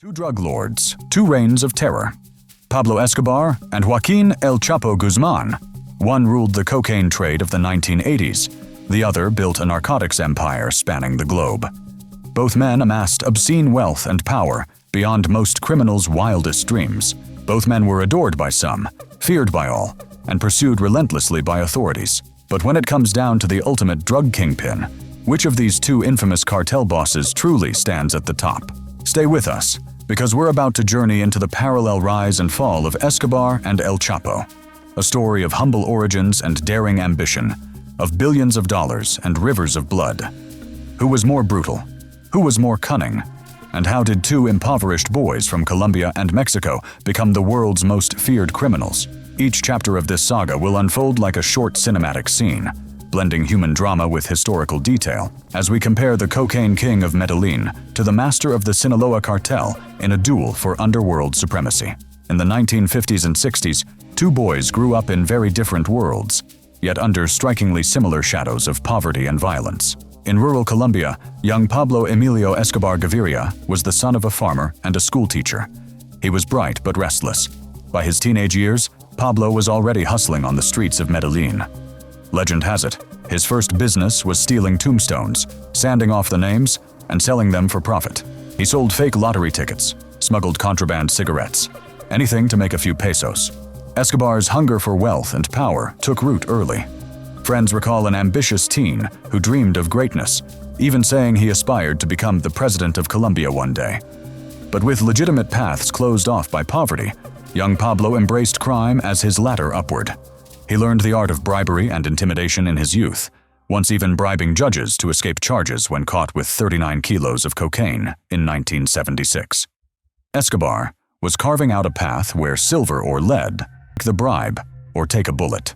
Two drug lords, two reigns of terror. Pablo Escobar and Joaquin El Chapo Guzman. One ruled the cocaine trade of the 1980s. The other built a narcotics empire spanning the globe. Both men amassed obscene wealth and power beyond most criminals' wildest dreams. Both men were adored by some, feared by all, and pursued relentlessly by authorities. But when it comes down to the ultimate drug kingpin, which of these two infamous cartel bosses truly stands at the top? Stay with us, because we're about to journey into the parallel rise and fall of Escobar and El Chapo. A story of humble origins and daring ambition, of billions of dollars and rivers of blood. Who was more brutal? Who was more cunning? And how did two impoverished boys from Colombia and Mexico become the world's most feared criminals? Each chapter of this saga will unfold like a short cinematic scene, blending human drama with historical detail, as we compare the cocaine king of Medellin to the master of the Sinaloa cartel in a duel for underworld supremacy. In the 1950s and 60s, two boys grew up in very different worlds, yet under strikingly similar shadows of poverty and violence. In rural Colombia, young Pablo Emilio Escobar Gaviria was the son of a farmer and a schoolteacher. He was bright but restless. By his teenage years, Pablo was already hustling on the streets of Medellin. Legend has it, his first business was stealing tombstones, sanding off the names, and selling them for profit. He sold fake lottery tickets, smuggled contraband cigarettes, anything to make a few pesos. Escobar's hunger for wealth and power took root early. Friends recall an ambitious teen who dreamed of greatness, even saying he aspired to become the president of Colombia one day. But with legitimate paths closed off by poverty, young Pablo embraced crime as his ladder upward. He learned the art of bribery and intimidation in his youth, once even bribing judges to escape charges when caught with 39 kilos of cocaine in 1976. Escobar was carving out a path where silver or lead, take the bribe, or take a bullet.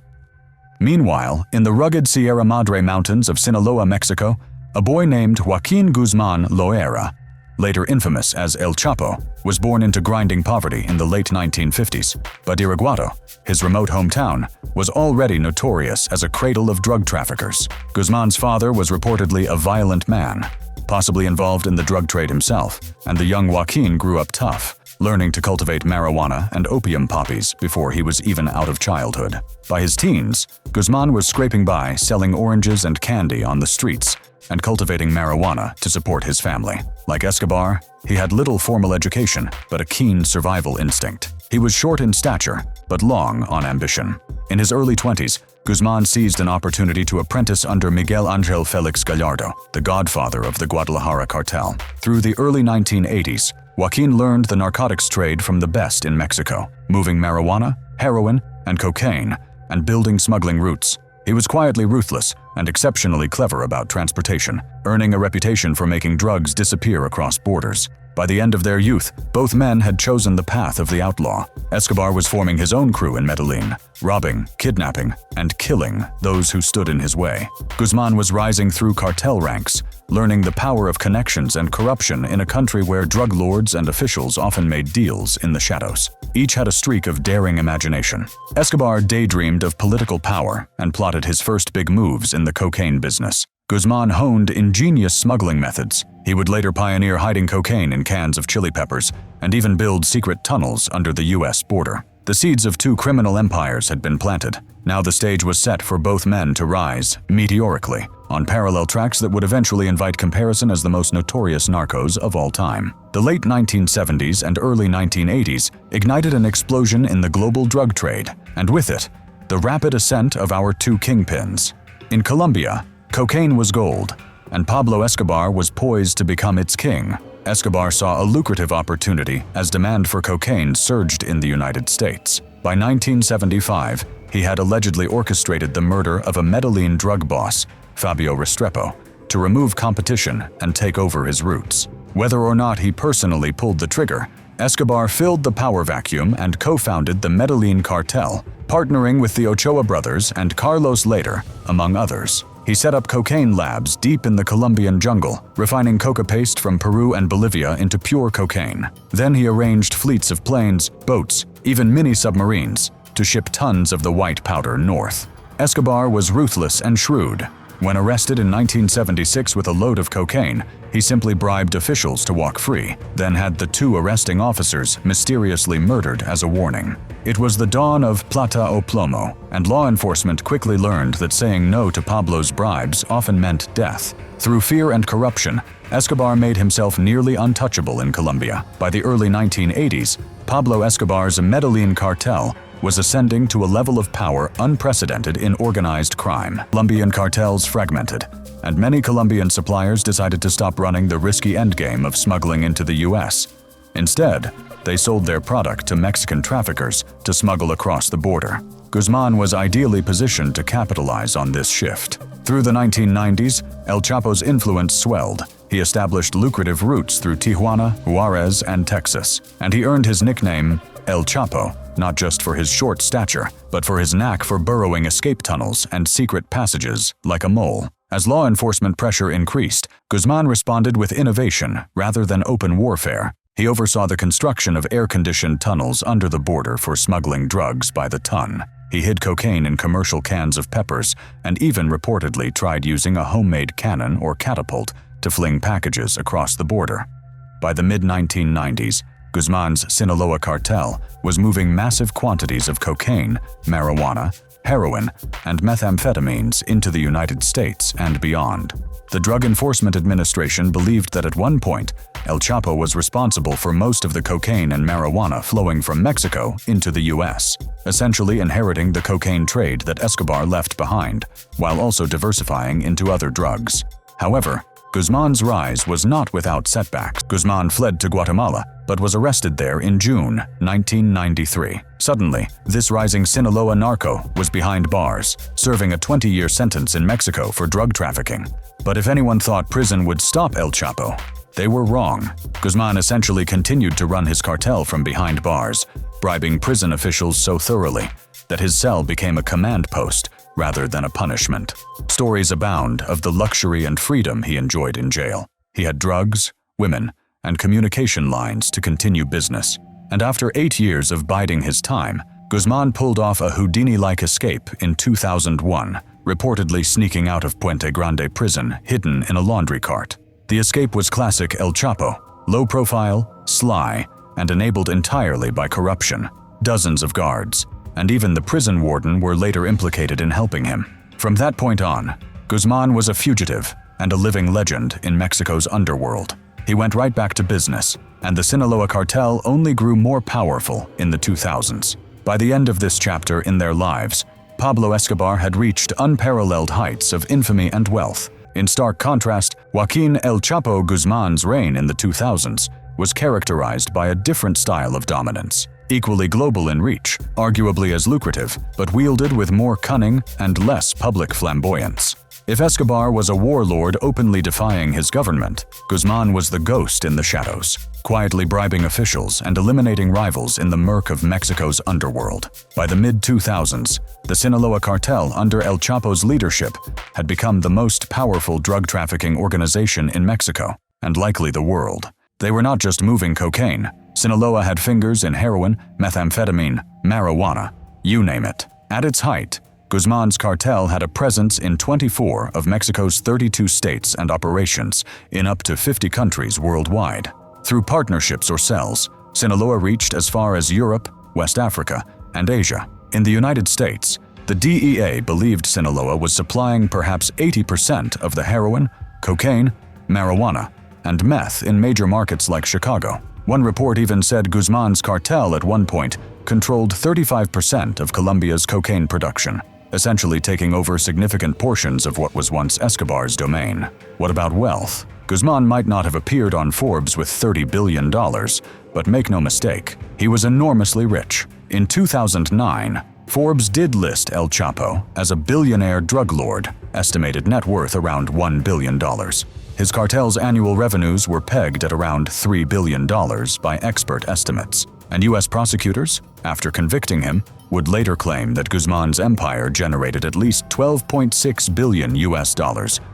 Meanwhile, in the rugged Sierra Madre Mountains of Sinaloa, Mexico, a boy named Joaquin Guzman Loera, later infamous as El Chapo, was born into grinding poverty in the late 1950s. But Iraguato, his remote hometown, was already notorious as a cradle of drug traffickers. Guzman's father was reportedly a violent man, possibly involved in the drug trade himself, and the young Joaquin grew up tough, learning to cultivate marijuana and opium poppies before he was even out of childhood. By his teens, Guzman was scraping by selling oranges and candy on the streets and cultivating marijuana to support his family. Like Escobar, he had little formal education, but a keen survival instinct. He was short in stature, but long on ambition. In his early 20s, Guzman seized an opportunity to apprentice under Miguel Angel Felix Gallardo, the godfather of the Guadalajara cartel. Through the early 1980s, Joaquin learned the narcotics trade from the best in Mexico, moving marijuana, heroin, and cocaine, and building smuggling routes. He was quietly ruthless and exceptionally clever about transportation, earning a reputation for making drugs disappear across borders. By the end of their youth, both men had chosen the path of the outlaw. Escobar was forming his own crew in Medellin, robbing, kidnapping, and killing those who stood in his way. Guzman was rising through cartel ranks, learning the power of connections and corruption in a country where drug lords and officials often made deals in the shadows. Each had a streak of daring imagination. Escobar daydreamed of political power and plotted his first big moves in the cocaine business. Guzman honed ingenious smuggling methods. He would later pioneer hiding cocaine in cans of chili peppers and even build secret tunnels under the US border. The seeds of two criminal empires had been planted. Now the stage was set for both men to rise, meteorically, on parallel tracks that would eventually invite comparison as the most notorious narcos of all time. The late 1970s and early 1980s ignited an explosion in the global drug trade, and with it, the rapid ascent of our two kingpins. In Colombia, cocaine was gold, and Pablo Escobar was poised to become its king. Escobar saw a lucrative opportunity as demand for cocaine surged in the United States. By 1975, he had allegedly orchestrated the murder of a Medellin drug boss, Fabio Restrepo, to remove competition and take over his roots. Whether or not he personally pulled the trigger, Escobar filled the power vacuum and co-founded the Medellin cartel, partnering with the Ochoa brothers and Carlos later, among others. He set up cocaine labs deep in the Colombian jungle, refining coca paste from Peru and Bolivia into pure cocaine. Then he arranged fleets of planes, boats, even mini-submarines, to ship tons of the white powder north. Escobar was ruthless and shrewd. When arrested in 1976 with a load of cocaine, he simply bribed officials to walk free, then had the two arresting officers mysteriously murdered as a warning. It was the dawn of plata o plomo, and law enforcement quickly learned that saying no to Pablo's bribes often meant death. Through fear and corruption, Escobar made himself nearly untouchable in Colombia. By the early 1980s, Pablo Escobar's Medellin cartel was ascending to a level of power unprecedented in organized crime. Colombian cartels fragmented, and many Colombian suppliers decided to stop running the risky endgame of smuggling into the US. Instead, they sold their product to Mexican traffickers to smuggle across the border. Guzman was ideally positioned to capitalize on this shift. Through the 1990s, El Chapo's influence swelled. He established lucrative routes through Tijuana, Juarez, and Texas, and he earned his nickname El Chapo, not just for his short stature, but for his knack for burrowing escape tunnels and secret passages like a mole. As law enforcement pressure increased, Guzman responded with innovation rather than open warfare. He oversaw the construction of air-conditioned tunnels under the border for smuggling drugs by the ton. He hid cocaine in commercial cans of peppers and even reportedly tried using a homemade cannon or catapult to fling packages across the border. By the mid-1990s, Guzman's Sinaloa cartel was moving massive quantities of cocaine, marijuana, heroin, and methamphetamines into the United States and beyond. The Drug Enforcement Administration believed that at one point, El Chapo was responsible for most of the cocaine and marijuana flowing from Mexico into the US, essentially inheriting the cocaine trade that Escobar left behind, while also diversifying into other drugs. However, Guzman's rise was not without setbacks. Guzman fled to Guatemala, but was arrested there in June 1993. Suddenly, this rising Sinaloa narco was behind bars, serving a 20-year sentence in Mexico for drug trafficking. But if anyone thought prison would stop El Chapo, they were wrong. Guzman essentially continued to run his cartel from behind bars, bribing prison officials so thoroughly that his cell became a command post rather than a punishment. Stories abound of the luxury and freedom he enjoyed in jail. He had drugs, women, and communication lines to continue business. And after 8 years of biding his time, Guzman pulled off a Houdini-like escape in 2001, reportedly sneaking out of Puente Grande prison hidden in a laundry cart. The escape was classic El Chapo, low profile, sly, and enabled entirely by corruption. Dozens of guards, and even the prison warden were later implicated in helping him. From that point on, Guzman was a fugitive and a living legend in Mexico's underworld. He went right back to business, and the Sinaloa cartel only grew more powerful in the 2000s. By the end of this chapter in their lives, Pablo Escobar had reached unparalleled heights of infamy and wealth. In stark contrast, Joaquin El Chapo Guzman's reign in the 2000s was characterized by a different style of dominance. Equally global in reach, arguably as lucrative, but wielded with more cunning and less public flamboyance. If Escobar was a warlord openly defying his government, Guzman was the ghost in the shadows, quietly bribing officials and eliminating rivals in the murk of Mexico's underworld. By the mid-2000s, the Sinaloa cartel under El Chapo's leadership had become the most powerful drug trafficking organization in Mexico, and likely the world. They were not just moving cocaine. Sinaloa had fingers in heroin, methamphetamine, marijuana, you name it. At its height, Guzman's cartel had a presence in 24 of Mexico's 32 states and operations in up to 50 countries worldwide. Through partnerships or cells, Sinaloa reached as far as Europe, West Africa, and Asia. In the United States, the DEA believed Sinaloa was supplying perhaps 80% of the heroin, cocaine, marijuana, and meth in major markets like Chicago. One report even said Guzman's cartel at one point controlled 35% of Colombia's cocaine production, essentially taking over significant portions of what was once Escobar's domain. What about wealth? Guzman might not have appeared on Forbes with $30 billion, but make no mistake, he was enormously rich. In 2009, Forbes did list El Chapo as a billionaire drug lord, estimated net worth around $1 billion. His cartel's annual revenues were pegged at around $3 billion by expert estimates, and U.S. prosecutors, after convicting him, would later claim that Guzman's empire generated at least $12.6 billion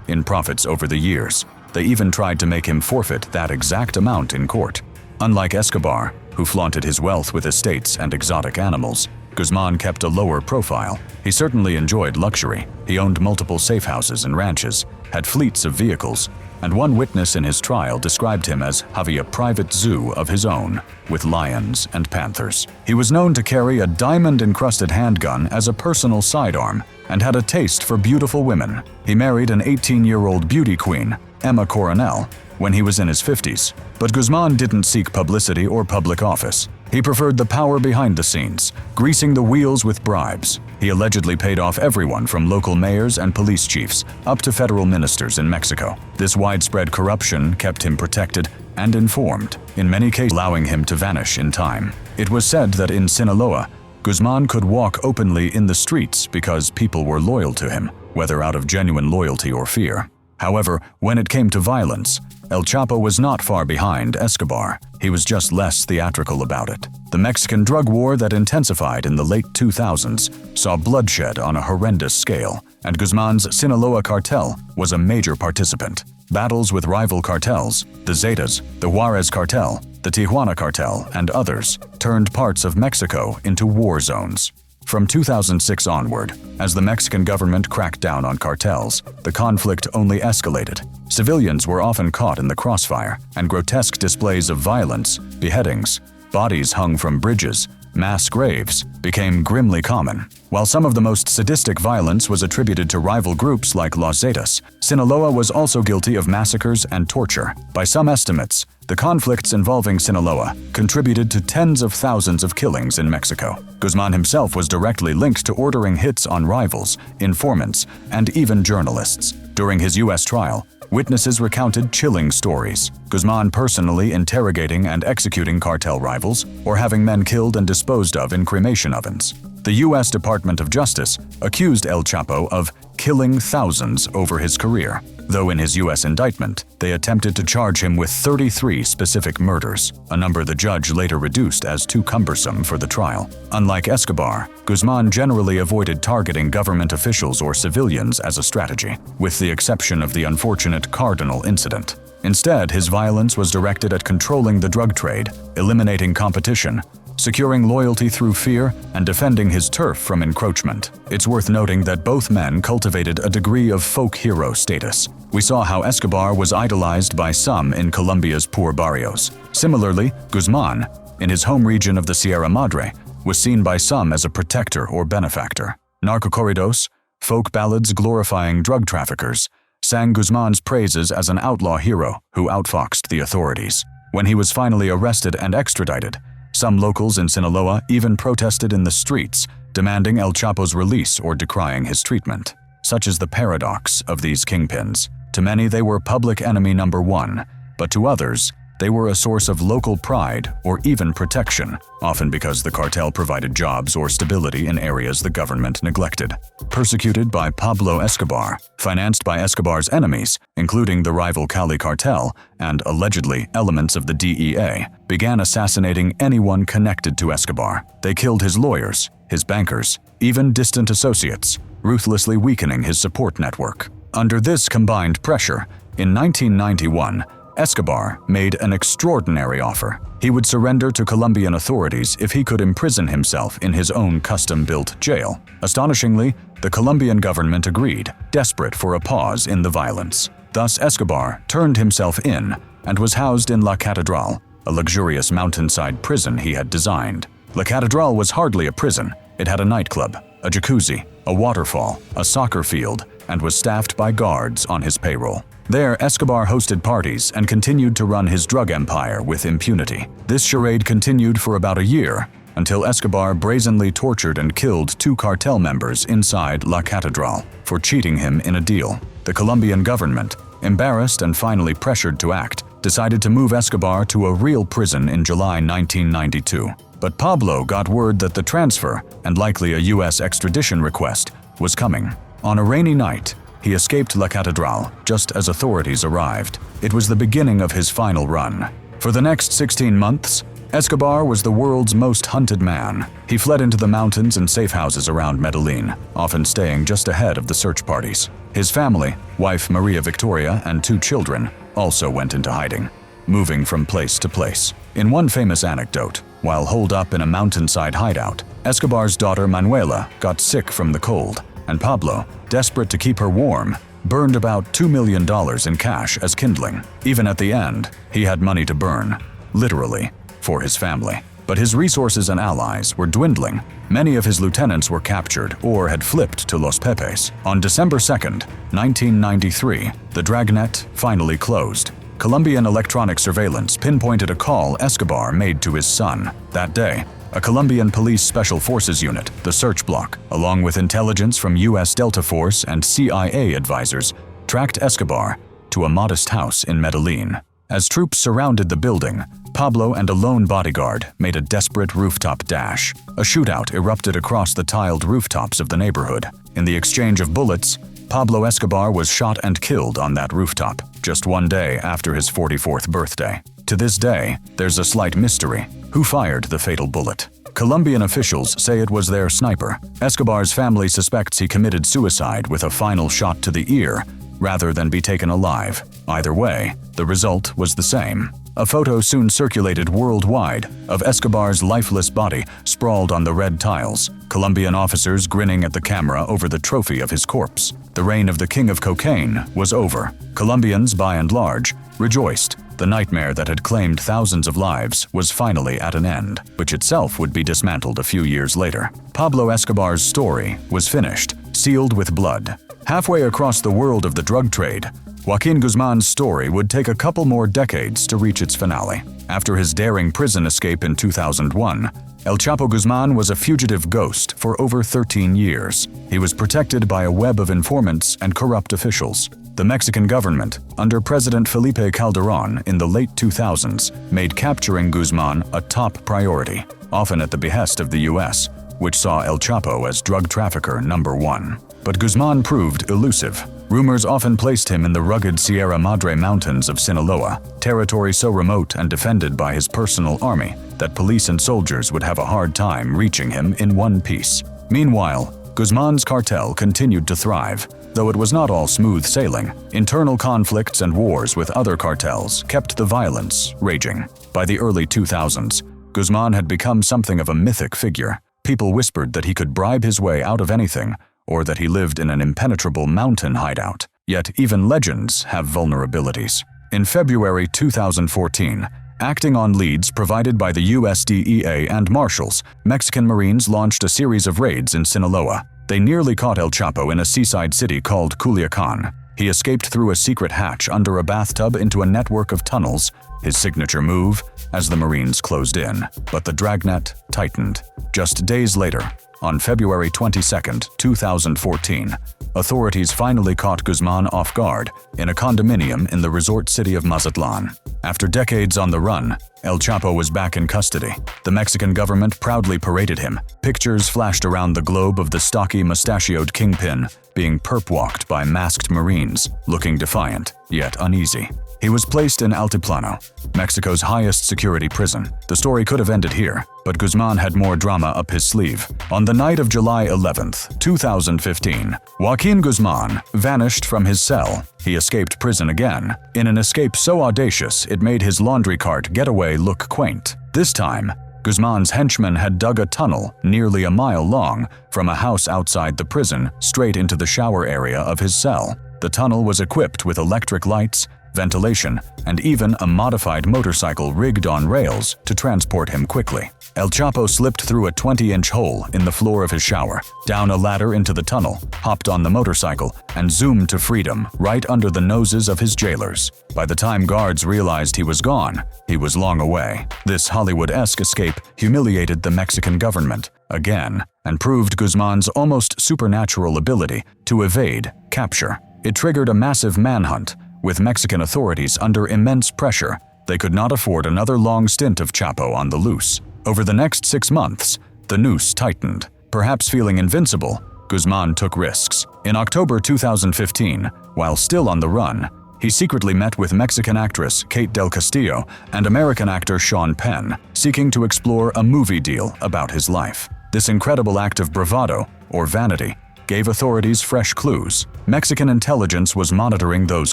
in profits over the years. They even tried to make him forfeit that exact amount in court. Unlike Escobar, who flaunted his wealth with estates and exotic animals, Guzman kept a lower profile. He certainly enjoyed luxury. He owned multiple safe houses and ranches, had fleets of vehicles, and one witness in his trial described him as having a private zoo of his own, with lions and panthers. He was known to carry a diamond-encrusted handgun as a personal sidearm and had a taste for beautiful women. He married an 18-year-old beauty queen, Emma Coronel, when he was in his 50s. But Guzman didn't seek publicity or public office. He preferred the power behind the scenes, greasing the wheels with bribes. He allegedly paid off everyone from local mayors and police chiefs up to federal ministers in Mexico. This widespread corruption kept him protected and informed, in many cases allowing him to vanish in time. It was said that in Sinaloa, Guzman could walk openly in the streets because people were loyal to him, whether out of genuine loyalty or fear. However, when it came to violence, El Chapo was not far behind Escobar. He was just less theatrical about it. The Mexican drug war that intensified in the late 2000s saw bloodshed on a horrendous scale, and Guzman's Sinaloa cartel was a major participant. Battles with rival cartels, the Zetas, the Juarez cartel, the Tijuana cartel, and others, turned parts of Mexico into war zones. From 2006 onward, as the Mexican government cracked down on cartels, the conflict only escalated. Civilians were often caught in the crossfire, and grotesque displays of violence, beheadings, bodies hung from bridges, mass graves became grimly common. While some of the most sadistic violence was attributed to rival groups like Los Zetas, Sinaloa was also guilty of massacres and torture. By some estimates, the conflicts involving Sinaloa contributed to tens of thousands of killings in Mexico. Guzman himself was directly linked to ordering hits on rivals, informants, and even journalists. During his U.S. trial, witnesses recounted chilling stories, Guzman personally interrogating and executing cartel rivals or having men killed and disposed of in cremation ovens. The U.S. Department of Justice accused El Chapo of killing thousands over his career, though in his U.S. indictment, they attempted to charge him with 33 specific murders, a number the judge later reduced as too cumbersome for the trial. Unlike Escobar, Guzman generally avoided targeting government officials or civilians as a strategy, with the exception of the unfortunate Cardinal incident. Instead, his violence was directed at controlling the drug trade, eliminating competition, securing loyalty through fear, and defending his turf from encroachment. It's worth noting that both men cultivated a degree of folk hero status. We saw how Escobar was idolized by some in Colombia's poor barrios. Similarly, Guzman, in his home region of the Sierra Madre, was seen by some as a protector or benefactor. Narcocorridos, folk ballads glorifying drug traffickers, sang Guzman's praises as an outlaw hero who outfoxed the authorities. When he was finally arrested and extradited, some locals in Sinaloa even protested in the streets, demanding El Chapo's release or decrying his treatment. Such is the paradox of these kingpins. To many, they were public enemy number one, but to others, they were a source of local pride or even protection, often because the cartel provided jobs or stability in areas the government neglected. Persecuted by Pablo Escobar, financed by Escobar's enemies, including the rival Cali cartel and allegedly elements of the DEA, began assassinating anyone connected to Escobar. They killed his lawyers, his bankers, even distant associates, ruthlessly weakening his support network. Under this combined pressure, in 1991, Escobar made an extraordinary offer. He would surrender to Colombian authorities if he could imprison himself in his own custom-built jail. Astonishingly, the Colombian government agreed, desperate for a pause in the violence. Thus, Escobar turned himself in and was housed in La Catedral, a luxurious mountainside prison he had designed. La Catedral was hardly a prison. It had a nightclub, a jacuzzi, a waterfall, a soccer field, and was staffed by guards on his payroll. There, Escobar hosted parties and continued to run his drug empire with impunity. This charade continued for about a year, until Escobar brazenly tortured and killed 2 cartel members inside La Catedral for cheating him in a deal. The Colombian government, embarrassed and finally pressured to act, decided to move Escobar to a real prison in July 1992. But Pablo got word that the transfer, and likely a U.S. extradition request, was coming. On a rainy night, he escaped La Catedral just as authorities arrived. It was the beginning of his final run. For the next 16 months, Escobar was the world's most hunted man. He fled into the mountains and safe houses around Medellin, often staying just ahead of the search parties. His family, wife Maria Victoria and 2 children, also went into hiding, moving from place to place. In one famous anecdote, while holed up in a mountainside hideout, Escobar's daughter Manuela got sick from the cold, and Pablo, desperate to keep her warm, burned about $2 million in cash as kindling. Even at the end, he had money to burn, literally, for his family. But his resources and allies were dwindling. Many of his lieutenants were captured or had flipped to Los Pepes. On December 2nd, 1993, the dragnet finally closed. Colombian electronic surveillance pinpointed a call Escobar made to his son. That day, a Colombian police special forces unit, the Search Block, along with intelligence from U.S. Delta Force and CIA advisors, tracked Escobar to a modest house in Medellin. As troops surrounded the building, Pablo and a lone bodyguard made a desperate rooftop dash. A shootout erupted across the tiled rooftops of the neighborhood. In the exchange of bullets, Pablo Escobar was shot and killed on that rooftop, just one day after his 44th birthday. To this day, there's a slight mystery. Who fired the fatal bullet? Colombian officials say it was their sniper. Escobar's family suspects he committed suicide with a final shot to the ear, rather than be taken alive. Either way, the result was the same. A photo soon circulated worldwide of Escobar's lifeless body sprawled on the red tiles, Colombian officers grinning at the camera over the trophy of his corpse. The reign of the king of cocaine was over. Colombians, by and large, rejoiced. The nightmare that had claimed thousands of lives was finally at an end, which itself would be dismantled a few years later. Pablo Escobar's story was finished, sealed with blood. Halfway across the world of the drug trade, Joaquin Guzman's story would take a couple more decades to reach its finale. After his daring prison escape in 2001, El Chapo Guzman was a fugitive ghost for over 13 years. He was protected by a web of informants and corrupt officials. The Mexican government, under President Felipe Calderón in the late 2000s, made capturing Guzman a top priority, often at the behest of the U.S., which saw El Chapo as drug trafficker number one. But Guzman proved elusive. Rumors often placed him in the rugged Sierra Madre mountains of Sinaloa, territory so remote and defended by his personal army that police and soldiers would have a hard time reaching him in one piece. Meanwhile, Guzman's cartel continued to thrive, though it was not all smooth sailing. Internal conflicts and wars with other cartels kept the violence raging. By the early 2000s, Guzman had become something of a mythic figure. People whispered that he could bribe his way out of anything, or that he lived in an impenetrable mountain hideout. Yet even legends have vulnerabilities. In February 2014, acting on leads provided by the USDEA and Marshals, Mexican Marines launched a series of raids in Sinaloa. They nearly caught El Chapo in a seaside city called Culiacan. He escaped through a secret hatch under a bathtub into a network of tunnels, his signature move, as the Marines closed in. But the dragnet tightened. Just days later, on February 22, 2014, authorities finally caught Guzman off guard in a condominium in the resort city of Mazatlan. After decades on the run, El Chapo was back in custody. The Mexican government proudly paraded him. Pictures flashed around the globe of the stocky, mustachioed Kingpin being perp-walked by masked Marines, looking defiant, yet uneasy. He was placed in Altiplano, Mexico's highest security prison. The story could have ended here, but Guzman had more drama up his sleeve. On the night of July 11, 2015, Joaquin Guzman vanished from his cell. He escaped prison again, in an escape so audacious it made his laundry cart getaway look quaint. This time, Guzman's henchmen had dug a tunnel nearly a mile long from a house outside the prison straight into the shower area of his cell. The tunnel was equipped with electric lights, ventilation, and even a modified motorcycle rigged on rails to transport him quickly. El Chapo slipped through a 20-inch hole in the floor of his shower, down a ladder into the tunnel, hopped on the motorcycle, and zoomed to freedom right under the noses of his jailers. By the time guards realized he was gone, he was long away. This Hollywood-esque escape humiliated the Mexican government again and proved Guzman's almost supernatural ability to evade capture. It triggered a massive manhunt, with Mexican authorities under immense pressure. They could not afford another long stint of Chapo on the loose. Over the next 6 months, the noose tightened. Perhaps feeling invincible, Guzman took risks. In October 2015, while still on the run, he secretly met with Mexican actress Kate Del Castillo and American actor Sean Penn, seeking to explore a movie deal about his life. This incredible act of bravado, or vanity, gave authorities fresh clues. Mexican intelligence was monitoring those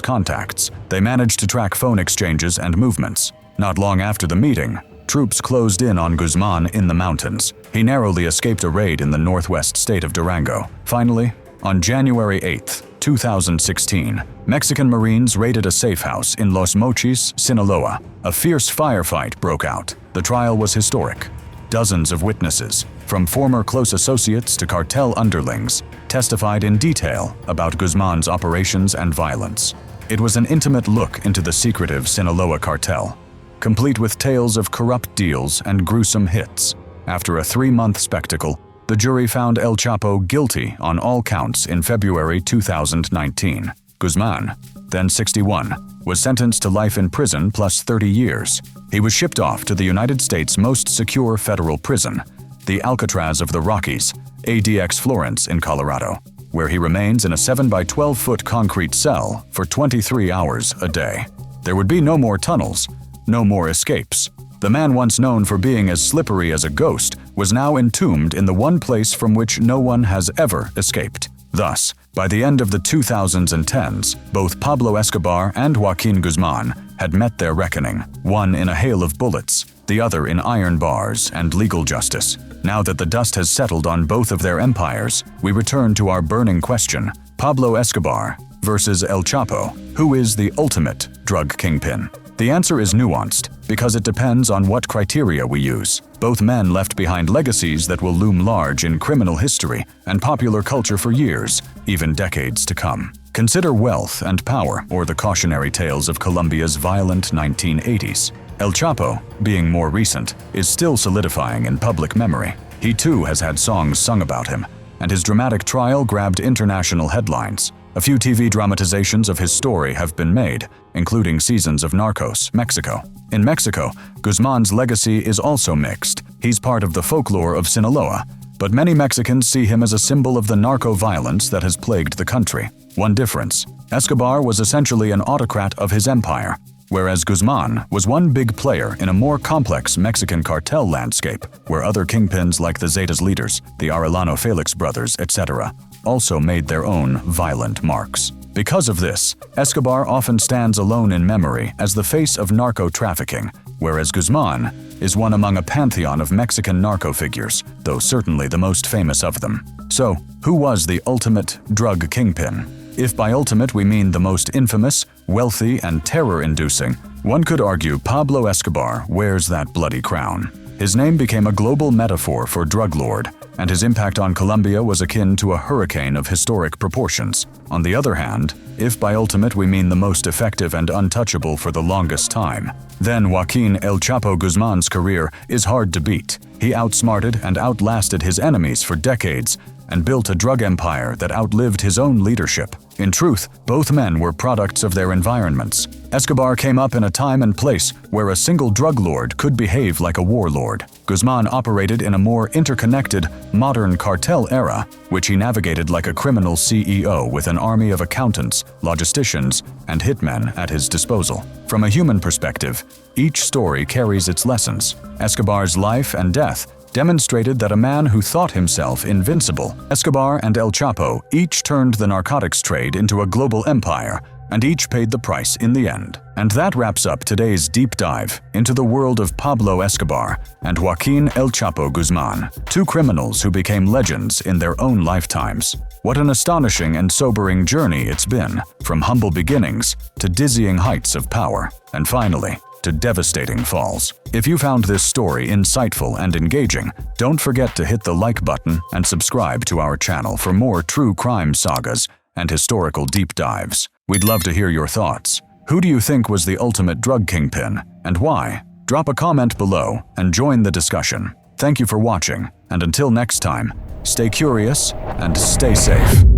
contacts. They managed to track phone exchanges and movements. Not long after the meeting, troops closed in on Guzman in the mountains. He narrowly escaped a raid in the northwest state of Durango. Finally, on January 8, 2016, Mexican Marines raided a safe house in Los Mochis, Sinaloa. A fierce firefight broke out. The trial was historic. Dozens of witnesses, from former close associates to cartel underlings, testified in detail about Guzman's operations and violence. It was an intimate look into the secretive Sinaloa cartel, complete with tales of corrupt deals and gruesome hits. After a 3-month spectacle, the jury found El Chapo guilty on all counts in February 2019. Guzman, then 61, was sentenced to life in prison plus 30 years. He was shipped off to the United States' most secure federal prison, the Alcatraz of the Rockies, ADX Florence in Colorado, where he remains in a 7 by 12-foot concrete cell for 23 hours a day. There would be no more tunnels, no more escapes. The man once known for being as slippery as a ghost was now entombed in the one place from which no one has ever escaped. Thus, by the end of the 2010s, both Pablo Escobar and Joaquin Guzman had met their reckoning, one in a hail of bullets, the other in iron bars and legal justice. Now that the dust has settled on both of their empires, we return to our burning question: Pablo Escobar versus El Chapo. Who is the ultimate drug kingpin? The answer is nuanced, because it depends on what criteria we use. Both men left behind legacies that will loom large in criminal history and popular culture for years, even decades to come. Consider wealth and power, or the cautionary tales of Colombia's violent 1980s. El Chapo, being more recent, is still solidifying in public memory. He too has had songs sung about him, and his dramatic trial grabbed international headlines. A few TV dramatizations of his story have been made, including seasons of Narcos, Mexico. In Mexico, Guzman's legacy is also mixed. He's part of the folklore of Sinaloa, but many Mexicans see him as a symbol of the narco violence that has plagued the country. One difference: Escobar was essentially an autocrat of his empire, whereas Guzman was one big player in a more complex Mexican cartel landscape, where other kingpins like the Zetas leaders, the Arellano Felix brothers, etc., also made their own violent marks. Because of this, Escobar often stands alone in memory as the face of narco-trafficking, whereas Guzman is one among a pantheon of Mexican narco figures, though certainly the most famous of them. So, who was the ultimate drug kingpin? If by ultimate we mean the most infamous, wealthy, and terror-inducing, one could argue Pablo Escobar wears that bloody crown. His name became a global metaphor for drug lord, and his impact on Colombia was akin to a hurricane of historic proportions. On the other hand, if by ultimate we mean the most effective and untouchable for the longest time, then Joaquin El Chapo Guzman's career is hard to beat. He outsmarted and outlasted his enemies for decades and built a drug empire that outlived his own leadership. In truth, both men were products of their environments. Escobar came up in a time and place where a single drug lord could behave like a warlord. Guzman operated in a more interconnected, modern cartel era, which he navigated like a criminal CEO with an army of accountants, logisticians, and hitmen at his disposal. From a human perspective, each story carries its lessons. Escobar's life and death demonstrated that a man who thought himself invincible. Escobar and El Chapo each turned the narcotics trade into a global empire, and each paid the price in the end. And that wraps up today's deep dive into the world of Pablo Escobar and Joaquin El Chapo Guzman, two criminals who became legends in their own lifetimes. What an astonishing and sobering journey it's been, from humble beginnings to dizzying heights of power, and finally, to devastating falls. If you found this story insightful and engaging, don't forget to hit the like button and subscribe to our channel for more true crime sagas and historical deep dives. We'd love to hear your thoughts. Who do you think was the ultimate drug kingpin, and why? Drop a comment below and join the discussion. Thank you for watching, and until next time, stay curious and stay safe.